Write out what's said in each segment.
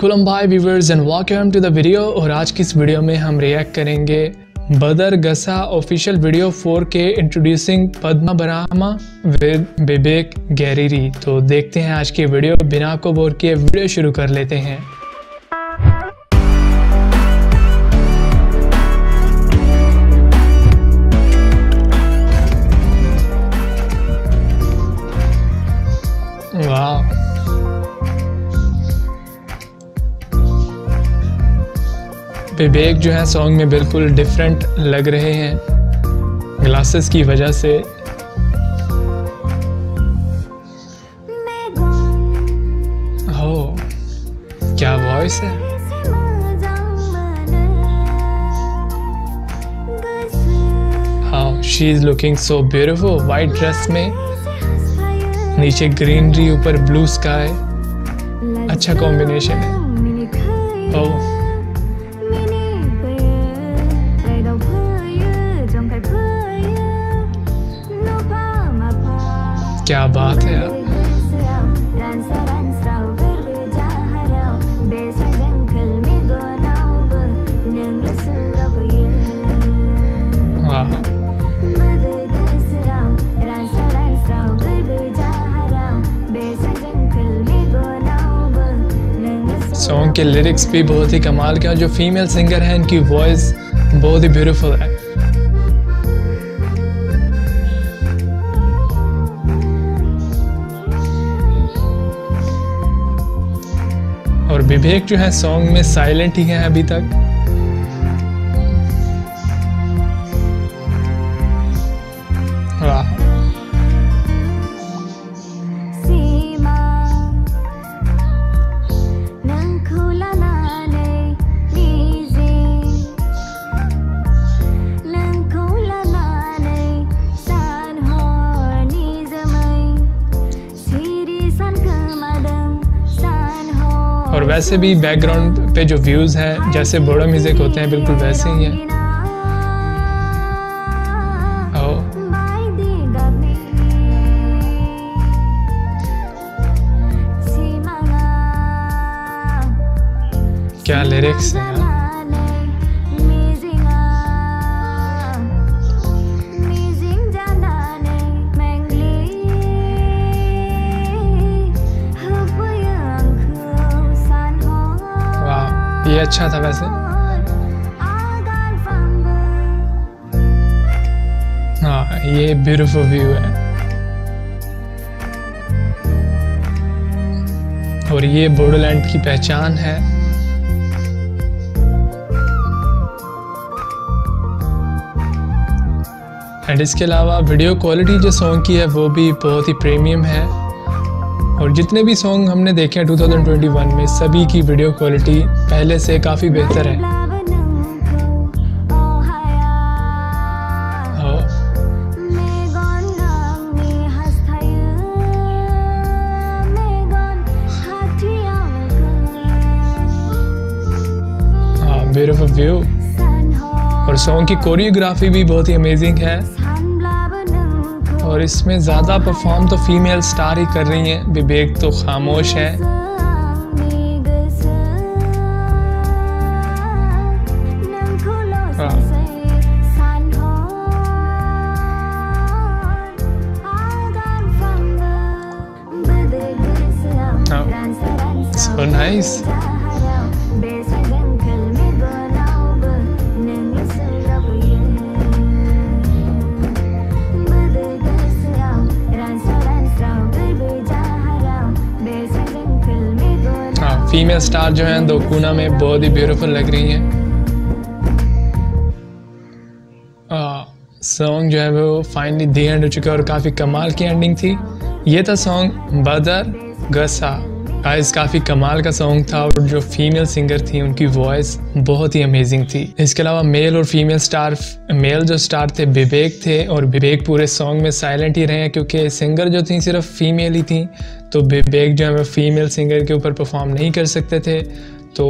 अस्सलाम viewers and welcome to the video. और आज की इस वीडियो में हम रिएक्ट करेंगे बदर गसा official video 4K introducing Padma Brahma with Vivek गैरीरी। तो देखते हैं आज की वीडियो, बिना को बोर किए वीडियो शुरू कर लेते हैं। वाह, विवेक जो है सॉन्ग में बिल्कुल डिफरेंट लग रहे हैं ग्लासेस की वजह से। ओह, क्या वॉइस है। How she is looking so beautiful, white dress में, नीचे ग्रीनरी, ऊपर ब्लू स्काई, अच्छा कॉम्बिनेशन है। ओह, क्या बात है यार। वाह, सॉन्ग के लिरिक्स भी बहुत ही कमाल के हैं। जो फीमेल सिंगर है इनकी वॉइस बहुत ही ब्यूटीफुल है। और विवेक जो है सॉन्ग में साइलेंट ही है अभी तक। वाह, और वैसे भी बैकग्राउंड पे जो व्यूज हैं जैसे बोडो म्यूजिक होते हैं बिल्कुल वैसे ही हैं। क्या लिरिक्स हैं यार। ये अच्छा था वैसे। हाँ, ये ब्यूटीफुल व्यू है। और ये बोडोलैंड की पहचान है। एंड इसके अलावा वीडियो क्वालिटी जो सॉन्ग की है वो भी बहुत ही प्रीमियम है। और जितने भी सॉन्ग हमने देखे हैं 2021 में, सभी की वीडियो क्वालिटी पहले से काफ़ी बेहतर है। हाँ, ब्यूटीफुल व्यू। और सॉन्ग की कोरियोग्राफी भी बहुत ही अमेजिंग है। और इसमें ज़्यादा परफॉर्म तो फीमेल स्टार ही कर रही हैं, विवेक तो खामोश है। So nice. फीमेल स्टार जो हैं दो कोना में बहुत ही ब्यूटीफुल लग रही हैं। सॉन्ग जो है वो फाइनली दी एंड हो चुका है और काफ़ी कमाल की एंडिंग थी। ये था सॉन्ग बदर गसा। गाइस, काफ़ी कमाल का सॉन्ग था और जो फीमेल सिंगर थी उनकी वॉइस बहुत ही अमेजिंग थी। इसके अलावा मेल और फीमेल स्टार, मेल जो स्टार थे विवेक थे, और विवेक पूरे सॉन्ग में साइलेंट ही रहे हैं क्योंकि सिंगर जो थी सिर्फ फीमेल ही थी। तो विवेक जो है वो फीमेल सिंगर के ऊपर परफॉर्म नहीं कर सकते थे। तो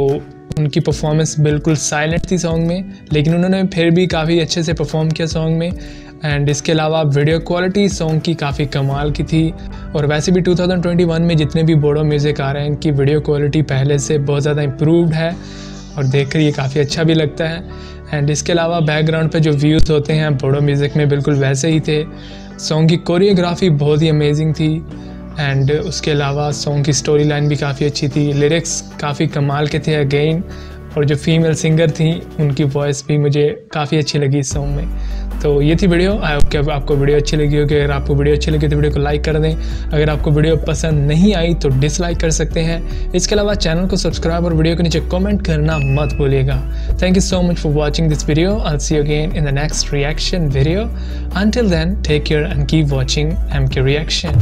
उनकी परफॉर्मेंस बिल्कुल साइलेंट थी सॉन्ग में, लेकिन उन्होंने फिर भी काफ़ी अच्छे से परफॉर्म किया सॉन्ग में। एंड इसके अलावा वीडियो क्वालिटी सॉन्ग की काफ़ी कमाल की थी। और वैसे भी 2021 में जितने भी बोडो म्यूज़िक आ रहे हैं इनकी वीडियो क्वालिटी पहले से बहुत ज़्यादा इम्प्रूव्ड है और देख कर ये काफ़ी अच्छा भी लगता है। एंड इसके अलावा बैकग्राउंड पे जो व्यूज़ होते हैं बोडो म्यूज़िक में बिल्कुल वैसे ही थे। सॉन्ग की कोरियोग्राफी बहुत ही अमेजिंग थी। एंड उसके अलावा सॉन्ग की स्टोरी लाइन भी काफ़ी अच्छी थी, लिरिक्स काफ़ी कमाल के थे अगेन। और जो फीमेल सिंगर थी उनकी वॉइस भी मुझे काफ़ी अच्छी लगी इस सॉन्ग में। तो ये थी वीडियो। आई होप कि आपको वीडियो अच्छी लगी होगी। अगर आपको वीडियो अच्छी लगी तो वीडियो को लाइक कर दें। अगर आपको वीडियो पसंद नहीं आई तो डिसलाइक कर सकते हैं। इसके अलावा चैनल को सब्सक्राइब और वीडियो के नीचे कमेंट करना मत भूलिएगा। Thank you so much for watching this video. I will see you again in the next reaction video. Until then take care and keep watching MK Reaction।